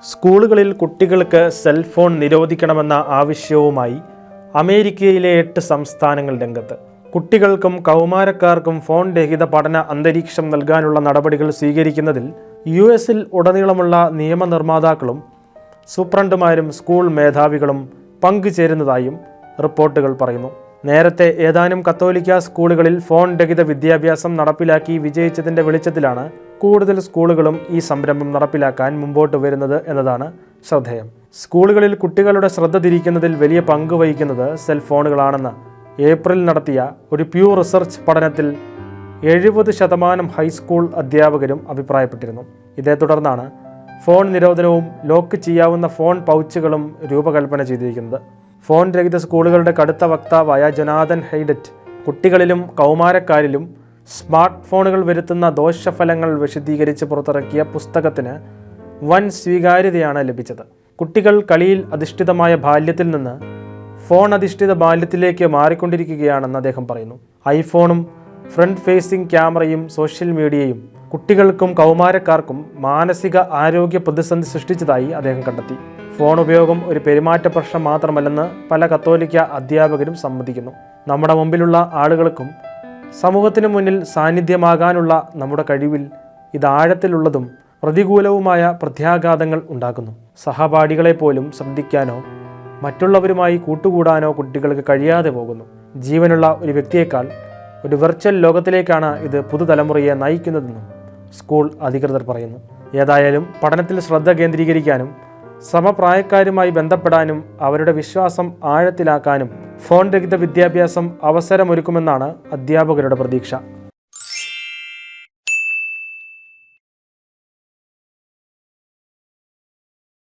സ്കൂളുകളിൽ കുട്ടികൾക്ക് സെൽഫോൺ നിരോധിക്കണമെന്ന ആവശ്യവുമായി അമേരിക്കയിലെ 8 സംസ്ഥാനങ്ങൾ രംഗത്ത്. കുട്ടികൾക്കും കൗമാരക്കാർക്കും ഫോൺ രഹിത പഠന അന്തരീക്ഷം നൽകാനുള്ള നടപടികൾ സ്വീകരിക്കുന്നതിൽ US-ൽ ഉടനീളമുള്ള നിയമനിർമ്മാതാക്കളും സൂപ്രണ്ടുമാരും സ്കൂൾ മേധാവികളും പങ്കുചേരുന്നതായും റിപ്പോർട്ടുകൾ പറയുന്നു. നേരത്തെ ഏതാനും കത്തോലിക്ക സ്കൂളുകളിൽ ഫോൺ രഹിത വിദ്യാഭ്യാസം നടപ്പിലാക്കി വിജയിച്ചതിൻ്റെ വെളിച്ചത്തിലാണ് കൂടുതൽ സ്കൂളുകളും ഈ സംരംഭം നടപ്പിലാക്കാൻ മുമ്പോട്ട് വരുന്നത് എന്നതാണ് ശ്രദ്ധേയം. സ്കൂളുകളിൽ കുട്ടികളുടെ ശ്രദ്ധ തിരിക്കുന്നതിൽ വലിയ പങ്ക് വഹിക്കുന്നത് സെൽഫോണുകളാണെന്ന് ഏപ്രിൽ നടത്തിയ ഒരു പ്യൂ റിസർച്ച് പഠനത്തിൽ 70% ഹൈസ്കൂൾ അധ്യാപകരും അഭിപ്രായപ്പെട്ടിരുന്നു. ഇതേ തുടർന്നാണ് ഫോൺ നിരോധനവും ലോക്ക് ചെയ്യാവുന്ന ഫോൺ പൗച്ചുകളും രൂപകൽപ്പന ചെയ്തിരിക്കുന്നത്. ഫോൺ രഹിത സ്കൂളുകളുടെ കടുത്ത വക്താവായ ജൊനാഥൻ ഹൈഡറ്റ് കുട്ടികളിലും കൗമാരക്കാരിലും സ്മാർട്ട് ഫോണുകൾ വരുത്തുന്ന ദോഷഫലങ്ങൾ വിശദീകരിച്ച് പുറത്തിറക്കിയ പുസ്തകത്തിന് വൻ സ്വീകാര്യതയാണ് ലഭിച്ചത്. കുട്ടികൾ കളിയിൽ അധിഷ്ഠിതമായ ബാല്യത്തിൽ നിന്ന് ഫോൺ അധിഷ്ഠിത ബാല്യത്തിലേക്ക് മാറിക്കൊണ്ടിരിക്കുകയാണെന്ന് അദ്ദേഹം പറയുന്നു. ഐഫോണും ഫ്രണ്ട് ഫേസിംഗ് ക്യാമറയും സോഷ്യൽ മീഡിയയും കുട്ടികൾക്കും കൗമാരക്കാർക്കും മാനസിക ആരോഗ്യ പ്രതിസന്ധി സൃഷ്ടിച്ചതായി അദ്ദേഹം കണ്ടെത്തി. ഫോൺ ഉപയോഗം ഒരു പെരുമാറ്റ പ്രശ്നം മാത്രമല്ലെന്ന് പല കത്തോലിക്ക അധ്യാപകരും സമ്മതിക്കുന്നു. നമ്മുടെ മുമ്പിലുള്ള ആളുകൾക്കും സമൂഹത്തിനു മുന്നിൽ സാന്നിധ്യമാകാനുള്ള നമ്മുടെ കഴിവിൽ ഇത് ആഴത്തിലുള്ളതും പ്രതികൂലവുമായ പ്രത്യാഘാതങ്ങൾ ഉണ്ടാക്കുന്നു. സഹപാഠികളെ പോലും ശ്രദ്ധിക്കാനോ മറ്റുള്ളവരുമായി കൂട്ടുകൂടാനോ കുട്ടികൾക്ക് കഴിയാതെ പോകുന്നു. ജീവനുള്ള ഒരു വ്യക്തിയേക്കാൾ ഒരു വെർച്വൽ ലോകത്തിലേക്കാണ് ഇത് പുതുതലമുറയെ നയിക്കുന്നതെന്നും സ്കൂൾ അധികൃതർ പറയുന്നു. ഏതായാലും പഠനത്തിൽ ശ്രദ്ധ കേന്ദ്രീകരിക്കാനും സമപ്രായക്കാരുമായി ബന്ധപ്പെടാനും അവരുടെ വിശ്വാസം ആഴത്തിലാക്കാനും ഫോൺ രഹിത വിദ്യാഭ്യാസം അവസരമൊരുക്കുമെന്നാണ് അധ്യാപകരുടെ പ്രതീക്ഷ.